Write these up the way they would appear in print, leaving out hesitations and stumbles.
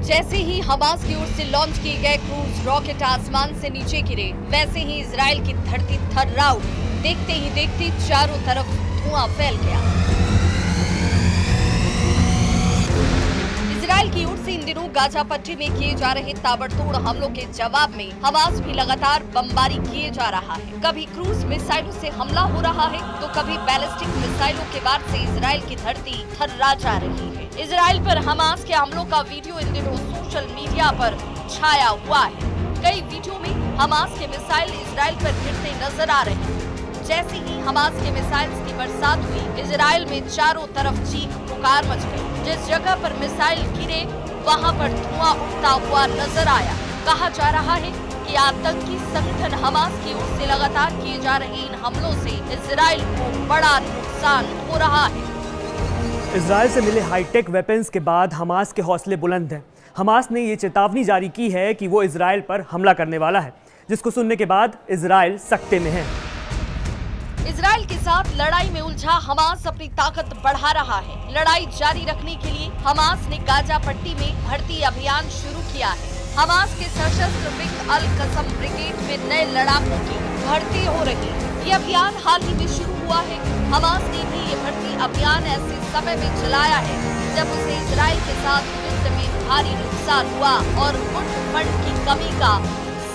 जैसे ही हमास की ओर से लॉन्च किए गए क्रूज रॉकेट आसमान से नीचे गिरे, वैसे ही इजराइल की धरती थर्रा उठी। देखते ही देखते चारों तरफ धुआं फैल गया। इजराइल की ओर से इन दिनों गाजा पट्टी में किए जा रहे ताबड़तोड़ हमलों के जवाब में हमास भी लगातार बमबारी किए जा रहा है। कभी क्रूज मिसाइलों से हमला हो रहा है तो कभी बैलिस्टिक मिसाइलों के वार से इजराइल की धरती थर्रा जा रही है। इजराइल पर हमास के हमलों का वीडियो इन दिनों सोशल मीडिया पर छाया हुआ है। कई वीडियो में हमास के मिसाइल इजराइल पर गिरते नजर आ रहे हैं। जैसे ही हमास के मिसाइल्स की बरसात हुई, इजराइल में चारों तरफ चीख पुकार मच गई। जिस जगह पर मिसाइल गिरे वहां पर धुआं उठता हुआ नजर आया। कहा जा रहा है कि आतंकी संगठन हमास की ओर से लगातार किए जा रहे इन हमलों से इजराइल को बड़ा नुकसान हो रहा है। इजराइल से मिले हाईटेक वेपन्स के बाद हमास के हौसले बुलंद हैं। हमास ने ये चेतावनी जारी की है कि वो इजराइल पर हमला करने वाला है, जिसको सुनने के बाद इजराइल सकते में है। इजराइल के साथ लड़ाई में उलझा हमास अपनी ताकत बढ़ा रहा है। लड़ाई जारी रखने के लिए हमास ने गाजा पट्टी में भर्ती अभियान शुरू किया है। हमास के सशस्त्र विंग अल कसम ब्रिगेड में नए लड़ाकों की भर्ती हो रही है। ये अभियान हाल ही में शुरू हुआ है। हमास ने भी ये भर्ती अभियान ऐसे समय में चलाया है जब उसे इजराइल के साथ युद्ध में भारी नुकसान हुआ और गुट फंड की कमी का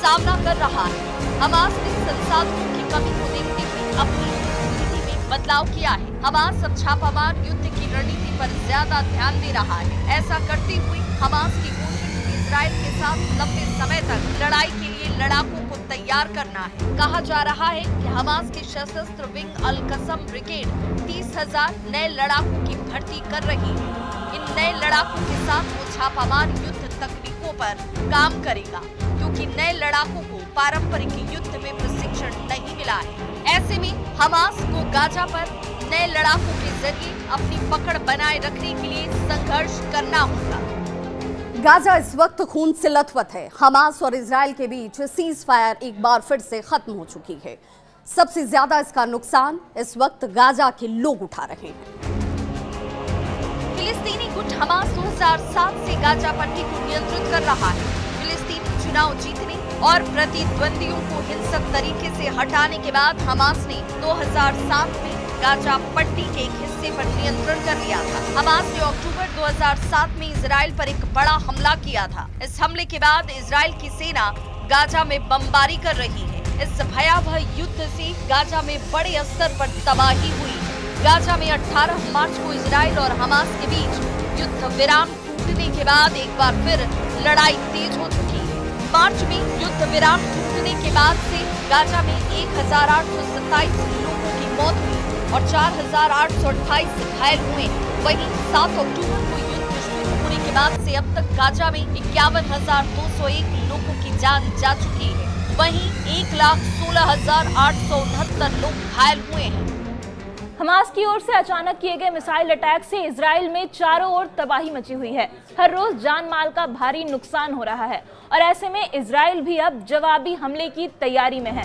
सामना कर रहा है। हमास ने संसाधनों की कमी को देखते हुए अपनी नीति में बदलाव किया है। हमास अब छापामार युद्ध की रणनीति पर ज्यादा ध्यान दे रहा है। ऐसा करते हुए हमास की कोशिश इजराइल के साथ लंबे समय तक लड़ाई के लिए लड़ाकों को तैयार करना है। कहा जा रहा है कि हमास की सशस्त्र विंग अल कसम ब्रिगेड 30,000 नए लड़ाकों की भर्ती कर रही है। इन नए लड़ाकों के साथ वो छापामार युद्ध तकनीकों पर काम करेगा, क्योंकि नए लड़ाकों को पारंपरिक युद्ध में प्रशिक्षण नहीं मिला है। ऐसे में हमास को गाजा पर नए लड़ाकों के जरिए अपनी पकड़ बनाए रखने के लिए संघर्ष करना होगा। गाजा इस वक्त खून से लथपथ है। हमास और इजराइल के बीच सीज फायर एक बार फिर से खत्म हो चुकी है। सबसे ज्यादा इसका नुकसान इस वक्त गाजा के लोग उठा रहे हैं। फिलिस्तीनी गुट हमास 2007 से गाजा पट्टी को नियंत्रित कर रहा है। फिलिस्तीनी चुनाव जीतने और प्रतिद्वंदियों को हिंसक तरीके से हटाने के बाद हमास ने 2007 में गाजा पट्टी के एक हिस्से पर नियंत्रण कर लिया था। हमास ने अक्टूबर 2007 में इजराइल पर एक बड़ा हमला किया था। इस हमले के बाद इजराइल की सेना गाजा में बमबारी कर रही है। इस भयावह युद्ध से गाजा में बड़े स्तर पर तबाही हुई। गाजा में 18 मार्च को इजराइल और हमास के बीच युद्ध विराम टूटने के बाद एक बार फिर लड़ाई तेज हो चुकी है। मार्च में युद्ध विराम टूटने के बाद से गाजा में 1827 लोगों की मौत हुई और 4,828 घायल हुए। वहीं 7 अक्टूबर को युद्ध शुरू होने के बाद से अब तक गाजा में 51,201 लोगों की जान जा चुकी है। वहीं 1,16,869 लोग घायल हुए हैं। हमास की ओर से अचानक किए गए मिसाइल अटैक से इजराइल में चारों ओर तबाही मची हुई है। हर रोज जान माल का भारी नुकसान हो रहा है और ऐसे में इजराइल भी अब जवाबी हमले की तैयारी में है।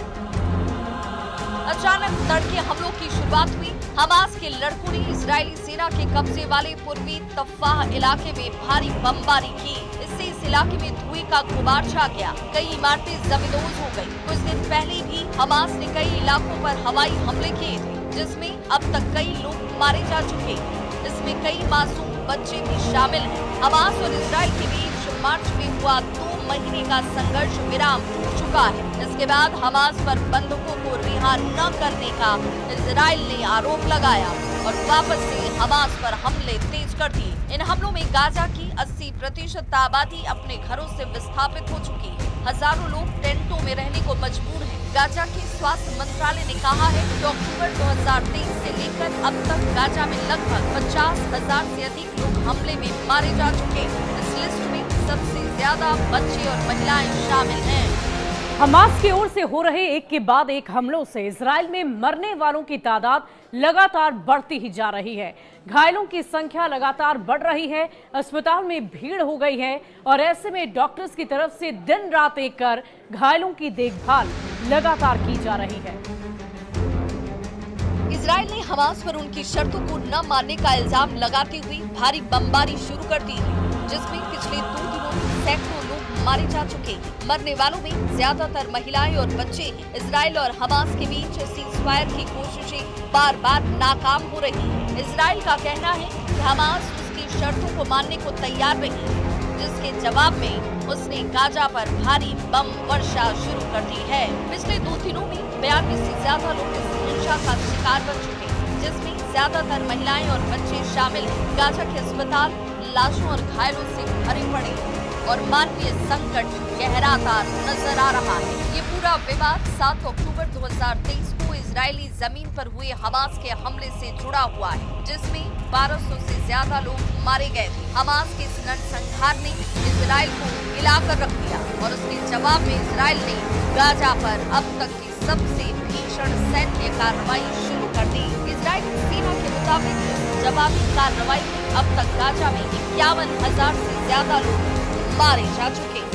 अचानक तड़के हमलों की शुरुआत हुई। हमास के लड़कों ने इजरायली सेना के कब्जे वाले पूर्वी तफ्फाह इलाके में भारी बमबारी की। इससे इस इलाके में धुएं का गुबार छा गया। कई इमारतें जमींदोज हो गयी। कुछ दिन पहले भी हमास ने कई इलाकों पर हवाई हमले किए थे, जिसमें अब तक कई लोग मारे जा चुके हैं। इसमें कई मासूम बच्चे भी शामिल हैं। हमास और इजराइल के बीच मार्च में हुआ 2 महीने का संघर्ष विराम टूट चुका है। इसके बाद हमास पर बंधकों को रिहा न करने का इजराइल ने आरोप लगाया और वापस से हमास पर हमले तेज कर दिए। इन हमलों में गाजा की 80% आबादी अपने घरों से विस्थापित हो चुकी है। हजारों लोग टेंटों में रहने को मजबूर हैं। गाजा के स्वास्थ्य मंत्रालय ने कहा है कि अक्टूबर 2023 से लेकर अब तक गाजा में लगभग 50,000 से अधिक लोग हमले में मारे जा चुके हैं। इस लिस्ट में सबसे ज्यादा बच्चे और महिलाएं शामिल हैं। हमास की ओर से हो रहे एक के बाद एक हमलों से इजराइल में मरने वालों की तादाद लगातार बढ़ती ही जा रही है। घायलों की संख्या लगातार बढ़ रही है। अस्पताल में भीड़ हो गई है और ऐसे में डॉक्टर्स की तरफ से दिन रात एक कर घायलों की देखभाल लगातार की जा रही है। इजराइल ने हमास पर उनकी शर्तों को न मानने का इल्जाम लगाते हुए भारी बमबारी शुरू कर दी है। जिसमें पिछले 2 दिनों में सैकड़ों लोग मारे जा चुके हैं। मरने वालों में ज्यादातर महिलाएं और बच्चे हैं। इजराइल और हमास के बीच सीज़फायर की कोशिशें बार-बार नाकाम हो रही हैं। इजराइल का कहना है कि हमास उसकी शर्तों को मानने को तैयार नहीं है, जिसके जवाब में उसने गाजा पर भारी बम वर्षा शुरू कर दी है। पिछले 2 दिनों में 92 से ज्यादा लोग इस हिंसा का शिकार बन चुके हैं, जिसमें ज्यादातर महिलाएं और बच्चे शामिल हैं। गाजा के अस्पताल लाशों और घायलों से भरे पड़े हैं और मानवीय संकट गहराता नजर आ रहा है। ये पूरा विवाद 7 अक्टूबर 2023 को इजरायली जमीन पर हुए हमास के हमले से जुड़ा हुआ है, जिसमें 1200 से ज्यादा लोग मारे गए थे। हमास के इस नरसंहार ने इजराइल को हिलाकर रख दिया और उसके जवाब में इजराइल ने गाजा पर अब तक की सबसे भीषण सैन्य कार्रवाई शुरू कर दी। इजरायली सेना के मुताबिक इस जवाबी कार्रवाई में अब तक गाजा में 51,000 से ज्यादा लोग मारे जा चुके हैं।